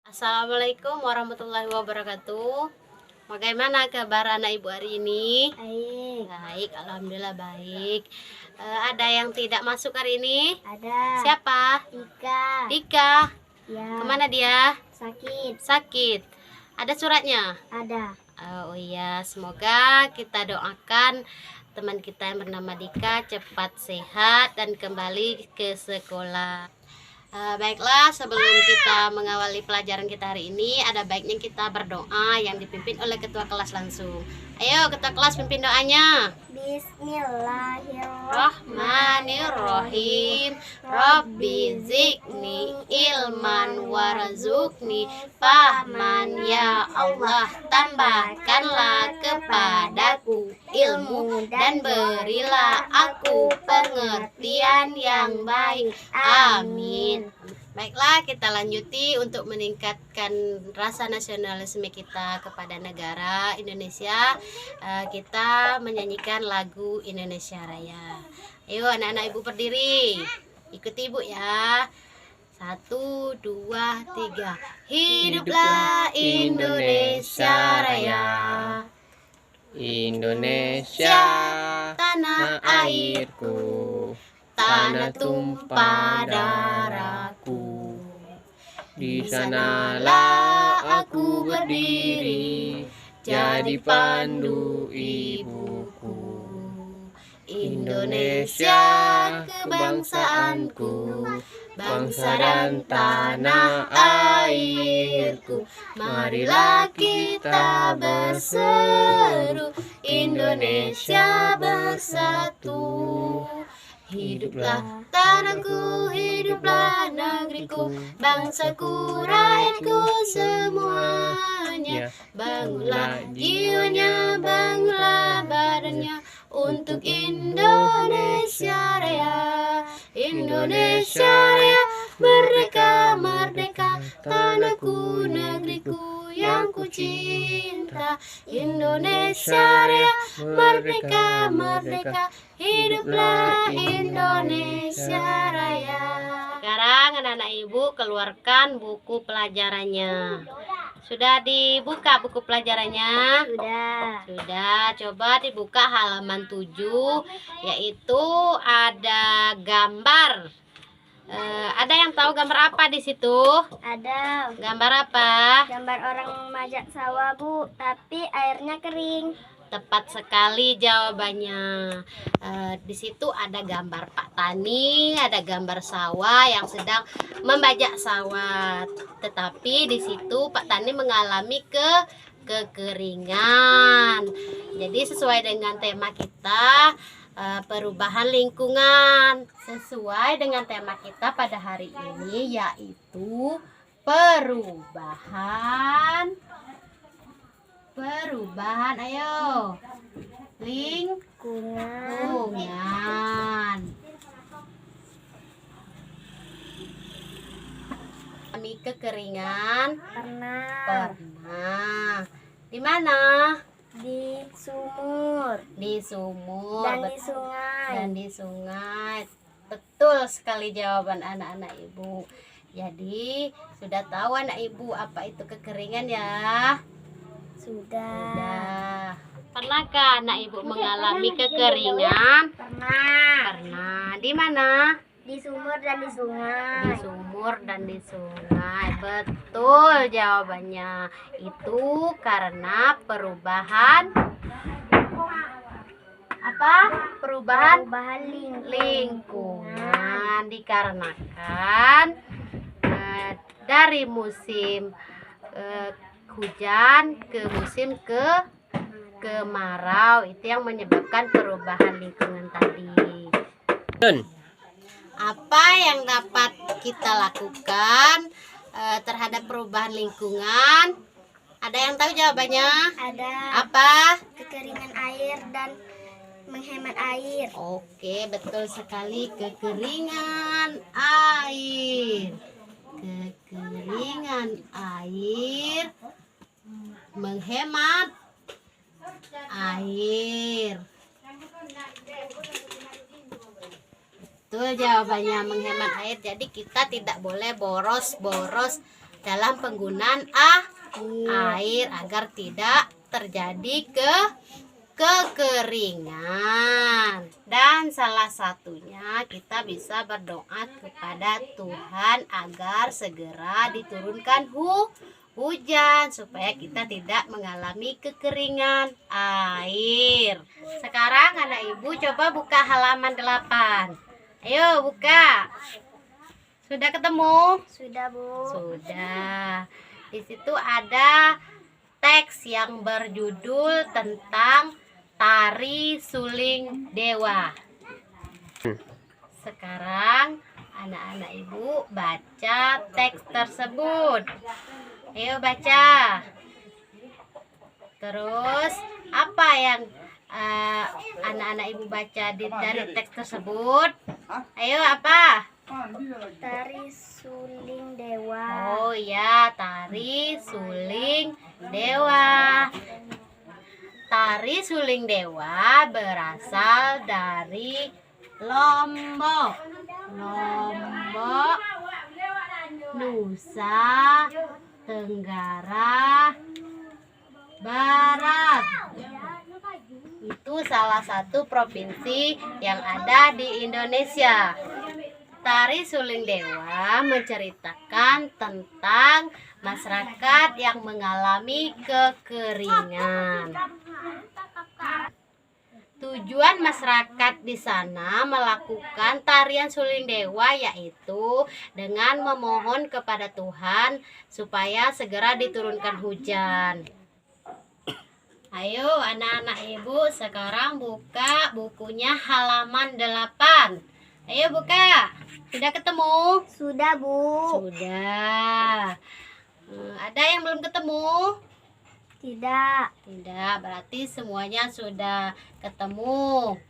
Assalamualaikum warahmatullahi wabarakatuh. Bagaimana kabar anak ibu hari ini? Baik. Baik, alhamdulillah baik. Ada yang tidak masuk hari ini? Ada. Siapa? Tika. Tika. Ya. Kemana dia? Sakit. Sakit. Ada suratnya? Ada. Oh iya, semoga kita doakan teman kita yang bernama Dika cepat sehat dan kembali ke sekolah. Baiklah, sebelum kita mengawali pelajaran kita hari ini, ada baiknya kita berdoa yang dipimpin oleh ketua kelas langsung. Ayo, ketua kelas pimpin doanya. Bismillahirrahmanirrahim. Rabbi zikni ilman warzukni fahman. Ya Allah, tambahkanlah kepadaku ilmu dan berilah aku pengertian yang baik. Amin. Baiklah, kita lanjuti untuk meningkatkan rasa nasionalisme kita kepada negara Indonesia. Kita menyanyikan lagu Indonesia Raya. Ayo anak-anak ibu berdiri, ikuti ibu ya. 1, 2, 3. Hiduplah Indonesia Raya. Indonesia, tanah airku, tanah tumpah darahku. Di sanalah aku berdiri, jadi pandu ibuku. Indonesia, kebangsaanku, bangsa dan tanah airku. Marilah kita berseru, Indonesia bersatu. Hiduplah tanahku, hiduplah negeriku, bangsaku, rakyatku semuanya. Bangunlah jiwanya, bangunlah badannya untuk Indonesia Raya. Indonesia Raya, merdeka, merdeka, tanahku, negeriku yang ku cinta. Indonesia Raya, merdeka, merdeka, hiduplah Indonesia Raya. Sekarang anak-anak ibu keluarkan buku pelajarannya. Sudah dibuka buku pelajarannya? Sudah. Coba dibuka halaman 7, yaitu ada gambar. Ada yang tahu gambar apa di situ? Ada. Gambar apa? Gambar orang majak sawah, Bu, tapi airnya kering. Tepat sekali jawabannya. Di situ ada gambar Pak Tani, ada gambar sawah yang sedang membajak sawah. Tetapi di situ Pak Tani mengalami kekeringan. Jadi sesuai dengan tema kita, perubahan lingkungan. Sesuai dengan tema kita pada hari ini, yaitu perubahan, ayo, lingkungan. Kami kekeringan pernah. Di mana? Di sumur. Di sumur Dan di sungai. Betul sekali jawaban anak-anak ibu. Jadi sudah tahu anak ibu apa itu kekeringan ya? Sudah. Pernahkah anak ibu mengalami kekeringan? Pernah. Di mana? Di sumur dan di sungai. Di sumur dan di sungai. Betul jawabannya. Itu karena perubahan apa? Perubahan lingkungan dikarenakan dari musim hujan ke musim kemarau. Itu yang menyebabkan perubahan lingkungan tadi. Apa yang dapat kita lakukan terhadap perubahan lingkungan? Ada yang tahu jawabannya? Ada. Apa? Kekeringan air dan menghemat air. Oke, betul sekali, kekeringan air. Kekeringan air, menghemat air. Betul jawabannya, menghemat air. Jadi kita tidak boleh boros-boros dalam penggunaan air agar tidak terjadi kekeringan. Dan salah satunya kita bisa berdoa kepada Tuhan agar segera diturunkan hujan supaya kita tidak mengalami kekeringan air. Sekarang anak ibu coba buka halaman 8. Ayo buka. Sudah ketemu? Sudah, Bu. Sudah. Di situ ada teks yang berjudul tentang Tari Suling Dewa. Sekarang anak-anak ibu baca teks tersebut. Ayo baca. Terus apa yang anak-anak ibu baca dari teks tersebut? Ayo apa? Tari Suling Dewa. Oh ya, Tari Suling Dewa. Tari Suling Dewa berasal dari Lombok, Nusa Tenggara Barat. Itu salah satu provinsi yang ada di Indonesia. Tari Suling Dewa menceritakan tentang masyarakat yang mengalami kekeringan. Tujuan masyarakat di sana melakukan tarian suling dewa yaitu dengan memohon kepada Tuhan supaya segera diturunkan hujan. Ayo anak-anak ibu sekarang buka bukunya halaman 8. Ayo buka. Sudah ketemu? Sudah, Bu. Sudah. Ada yang belum ketemu? Tidak. Tidak, berarti semuanya sudah ketemu.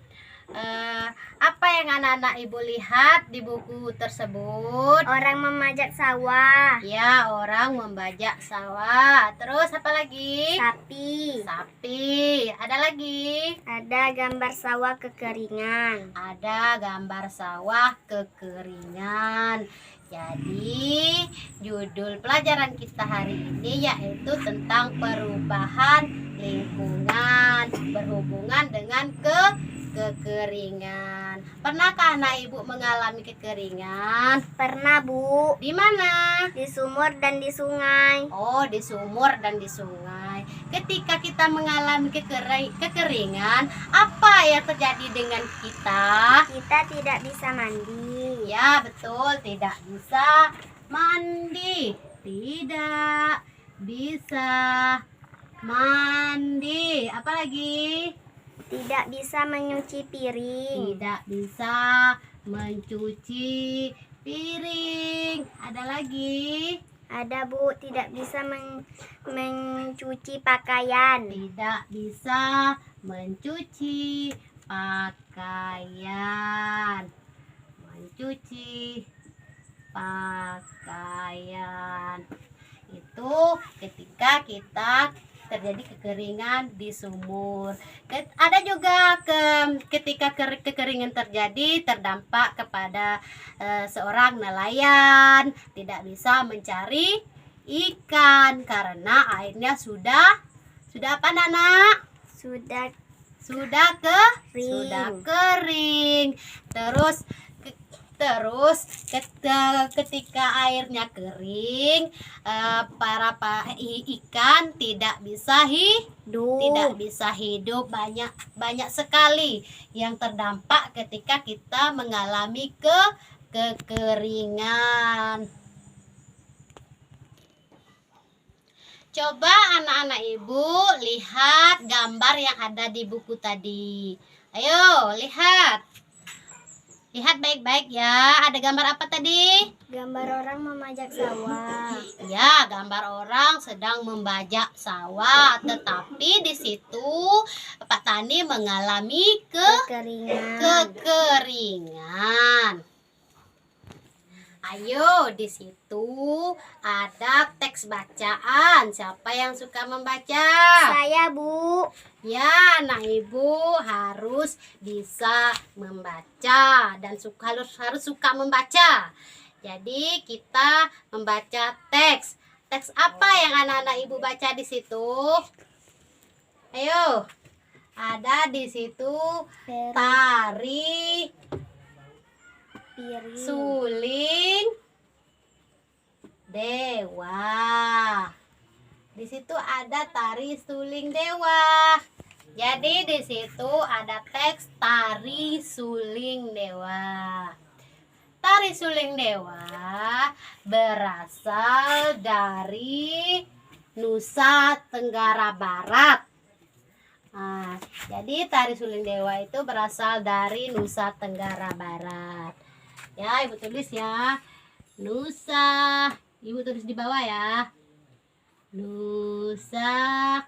Apa yang anak-anak ibu lihat di buku tersebut? Orang memajak sawah. Ya, orang membajak sawah. Terus apa lagi? Sapi. Sapi. Ada lagi? Ada gambar sawah kekeringan. Ada gambar sawah kekeringan. Jadi, judul pelajaran kita hari ini yaitu tentang perubahan lingkungan berhubungan dengan kekeringan. Pernahkah anak ibu mengalami kekeringan? Pernah, Bu. Di mana? Di sumur dan di sungai. Oh, di sumur dan di sungai. Ketika kita mengalami kekeringan, apa yang terjadi dengan kita? Kita tidak bisa mandi. Ya, betul, tidak bisa mandi. Tidak bisa mandi. Apa lagi? Tidak bisa mencuci piring. Tidak bisa mencuci piring. Ada lagi? Ada, Bu. Tidak bisa mencuci pakaian. Tidak bisa mencuci pakaian. Mencuci pakaian itu ketika kita terjadi kekeringan di sumur. Ada juga ketika kekeringan terjadi terdampak kepada seorang nelayan tidak bisa mencari ikan karena airnya sudah apa Nana? Sudah kering. Terus ketika airnya kering, para ikan tidak bisa hidup. Banyak sekali yang terdampak ketika kita mengalami kekeringan. Coba anak-anak ibu lihat gambar yang ada di buku tadi. Ayo lihat. Lihat baik-baik ya. Ada gambar apa tadi? Gambar orang memajak sawah. Ya, gambar orang sedang membajak sawah. Tetapi di situ Pak Tani mengalami kekeringan. Ayo, di situ ada teks bacaan. Siapa yang suka membaca? Saya, Bu. Ya, anak ibu harus bisa membaca dan harus suka membaca. Jadi kita membaca teks. Teks apa yang anak-anak ibu baca di situ? Ayo. Ada di situ tari, piring, suling, dewa. Di situ ada tari suling dewa. Jadi di situ ada teks tari suling dewa. Tari suling dewa berasal dari Nusa Tenggara Barat. Nah, jadi tari suling dewa itu berasal dari Nusa Tenggara Barat. Ya, ibu tulis ya. Nusa. Ibu tulis di bawah ya. Nusa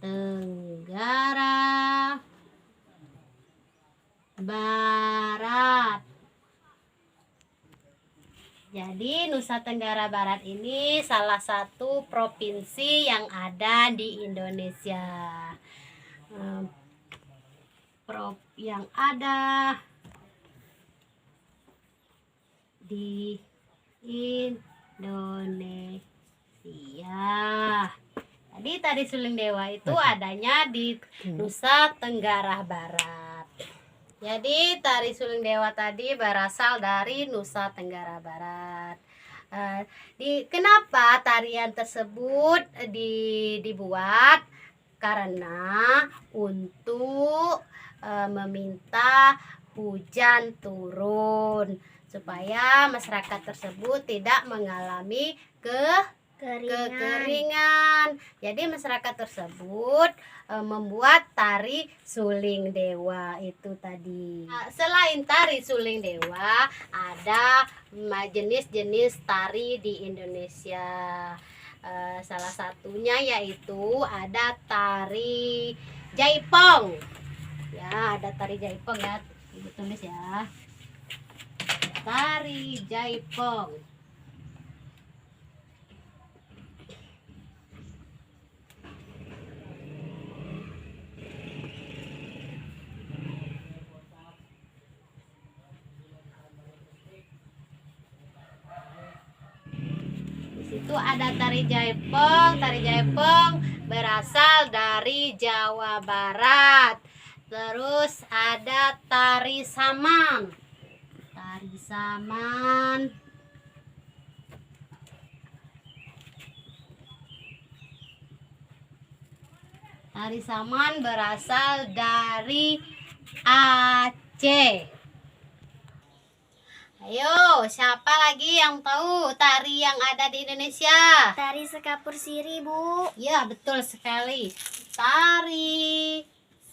Tenggara Barat. Jadi Nusa Tenggara Barat ini salah satu provinsi yang ada di Indonesia. Yang ada di Indonesia. Jadi tari suling dewa itu adanya di Nusa Tenggara Barat. Jadi tari suling dewa tadi berasal dari Nusa Tenggara Barat. Kenapa tarian tersebut dibuat? Karena untuk meminta hujan turun supaya masyarakat tersebut tidak mengalami kekeringan. Jadi masyarakat tersebut membuat tari suling dewa itu tadi. Selain tari suling dewa, ada jenis-jenis tari di Indonesia. Salah satunya yaitu ada tari jaipong. Ya, ada tari jaipong ya. Ibu tulis ya. Tari jaipong. Itu ada tari jaipong. Tari jaipong berasal dari Jawa Barat. Terus ada tari saman. Tari saman berasal dari Aceh. Ayo, siapa lagi yang tahu tari yang ada di Indonesia? Tari sekapur siri, Bu. Ya, betul sekali. Tari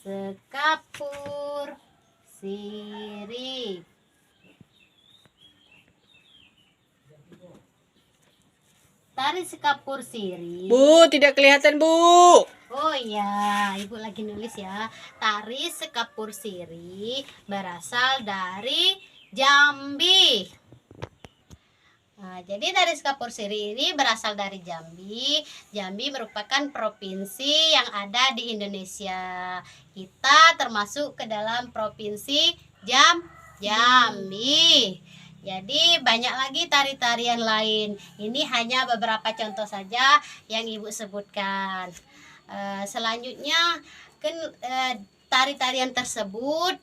sekapur siri. Tari sekapur siri. Bu, tidak kelihatan, Bu. Oh iya, Ibu lagi nulis ya. Tari sekapur siri berasal dari Jambi. Nah, jadi tari sekapur siri ini berasal dari Jambi. Jambi merupakan provinsi yang ada di Indonesia. Kita termasuk ke dalam provinsi Jambi. Jadi banyak lagi tari-tarian lain. Ini hanya beberapa contoh saja yang Ibu sebutkan. Selanjutnya tari-tarian tersebut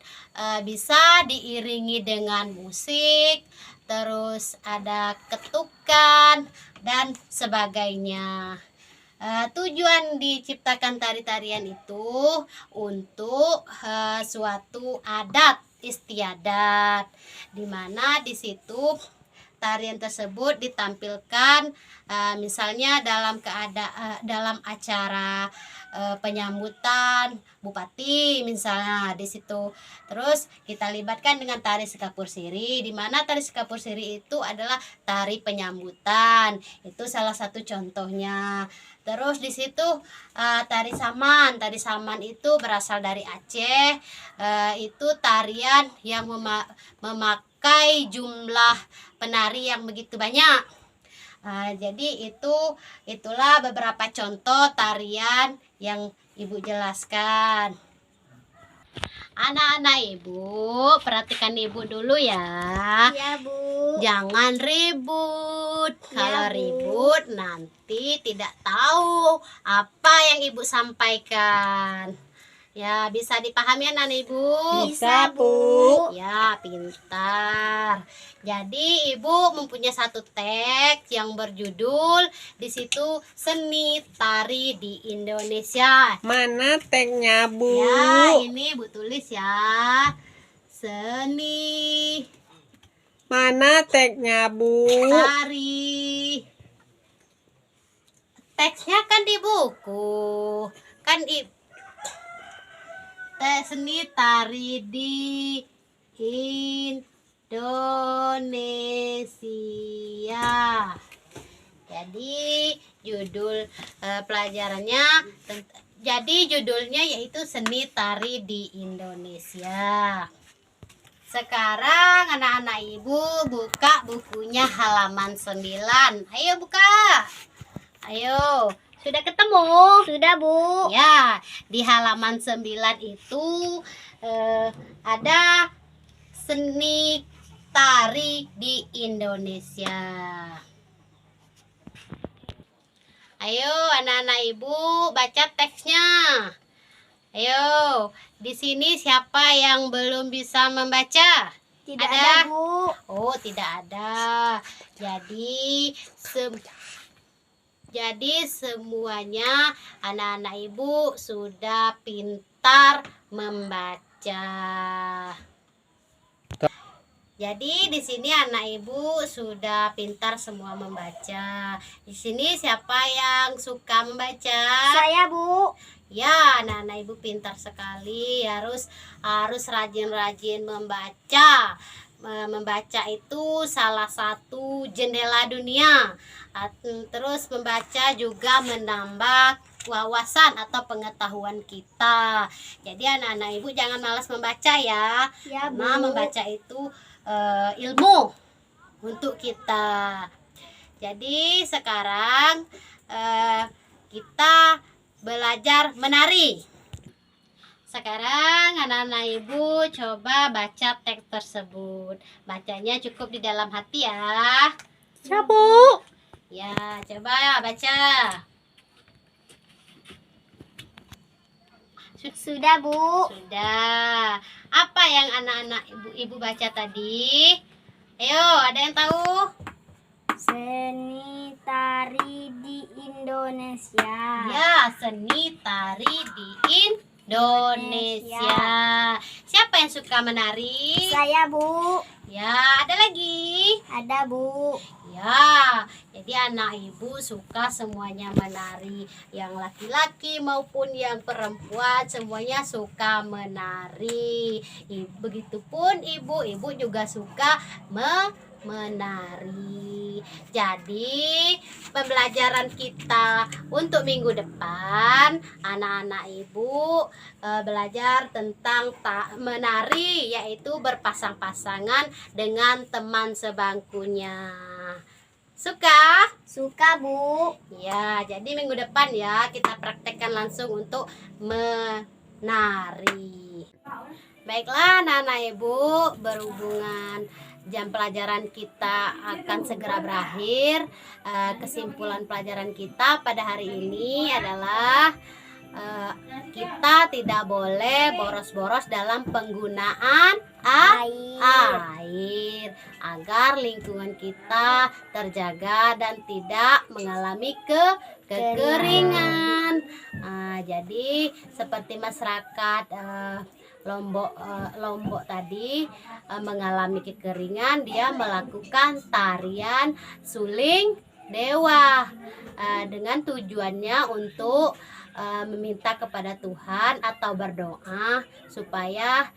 bisa diiringi dengan musik, terus ada ketukan dan sebagainya. Tujuan diciptakan tari-tarian itu untuk suatu adat istiadat, di mana di situ tarian tersebut ditampilkan misalnya dalam acara penyambutan bupati misalnya di situ. Terus kita libatkan dengan tari sekapur siri, di mana tari sekapur siri itu adalah tari penyambutan. Itu salah satu contohnya. Terus di situ tari saman. Tari saman itu berasal dari Aceh. Itu tarian yang memakai jumlah penari yang begitu banyak. Jadi itulah beberapa contoh tarian yang Ibu jelaskan. Anak-anak ibu, perhatikan ibu dulu ya. Ya, Bu. Jangan ribut. Kalau Bu. ribut nanti tidak tahu apa yang ibu sampaikan. Ya, bisa dipahami anak ibu? Bisa, Bu. Ya, pintar. Jadi ibu mempunyai satu teks yang berjudul di situ seni tari di Indonesia. Mana tagnya, Bu? Ya, ini ibu tulis ya. Seni Mana tagnya, Bu? tari. Teksnya kan di buku. Kan seni tari di Indonesia. Jadi judul pelajarannya judulnya yaitu seni tari di Indonesia. Sekarang anak-anak ibu buka bukunya halaman 9. Ayo buka. Ayo. Sudah ketemu? Sudah, Bu. Ya, di halaman 9 itu ada seni tari di Indonesia. Ayo anak-anak ibu baca teksnya. Ayo, di sini siapa yang belum bisa membaca? Tidak Ada? ada, Bu. Oh, tidak ada. Jadi semuanya anak-anak ibu sudah pintar membaca. Jadi di sini anak ibu sudah pintar semua membaca. Di sini siapa yang suka membaca? Saya, Bu. Ya, anak-anak ibu pintar sekali. Harus rajin-rajin membaca. Membaca itu salah satu jendela dunia. Terus membaca juga menambah wawasan atau pengetahuan kita. Jadi anak-anak ibu jangan malas membaca ya. Ya, Bu. Karena membaca itu ilmu untuk kita. Jadi sekarang kita belajar menari. Sekarang anak-anak ibu coba baca teks tersebut. Bacanya cukup di dalam hati ya. Ya, Bu. Ya, coba baca. Sudah, Bu. Sudah. Apa yang anak-anak ibu baca tadi? Ayo, ada yang tahu? Seni tari di Indonesia. Ya, seni tari di Indonesia. Siapa yang suka menari? Saya, Bu. Ya, ada lagi. Ada, Bu. Ya, jadi anak ibu suka semuanya menari. Yang laki-laki maupun yang perempuan semuanya suka menari. Begitupun ibu juga suka menari. Jadi pembelajaran kita untuk minggu depan anak-anak ibu belajar tentang menari, yaitu berpasang-pasangan dengan teman sebangkunya. Suka? Suka, Bu. Ya, jadi minggu depan ya kita praktekkan langsung untuk menari. Baiklah anak-anak ibu, berhubungan jam pelajaran kita akan segera berakhir. Kesimpulan pelajaran kita pada hari ini adalah kita tidak boleh boros-boros dalam penggunaan air agar lingkungan kita terjaga dan tidak mengalami kekeringan. Jadi seperti masyarakat Lombok tadi mengalami kekeringan, dia melakukan tarian suling dewa dengan tujuannya untuk meminta kepada Tuhan atau berdoa supaya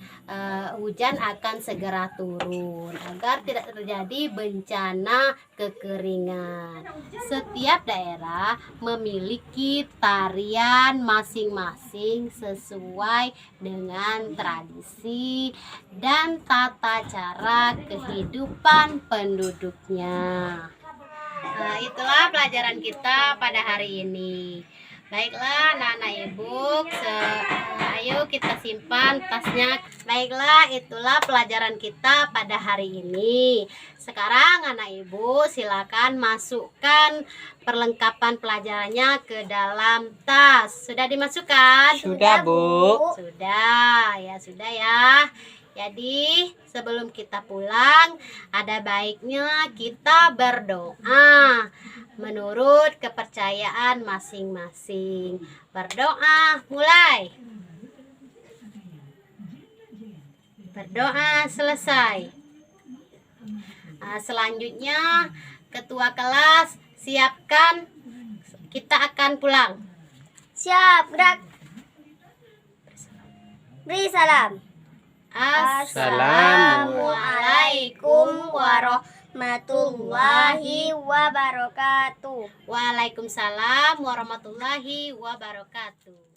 hujan akan segera turun agar tidak terjadi bencana kekeringan. Setiap daerah memiliki tarian masing-masing sesuai dengan tradisi dan tata cara kehidupan penduduknya. Itulah pelajaran kita pada hari ini. Baiklah anak-anak ibu, ayo kita simpan tasnya. Baiklah, itulah pelajaran kita pada hari ini. Sekarang anak ibu silakan masukkan perlengkapan pelajarannya ke dalam tas. Sudah dimasukkan? Sudah, Bu. Sudah ya. Jadi sebelum kita pulang, ada baiknya kita berdoa menurut kepercayaan masing-masing. Berdoa, mulai. Berdoa selesai. Selanjutnya ketua kelas siapkan, kita akan pulang. Siap, gerak. Beri salam. Assalamualaikum warahmatullahi wabarakatuh. Waalaikumsalam warahmatullahi wabarakatuh.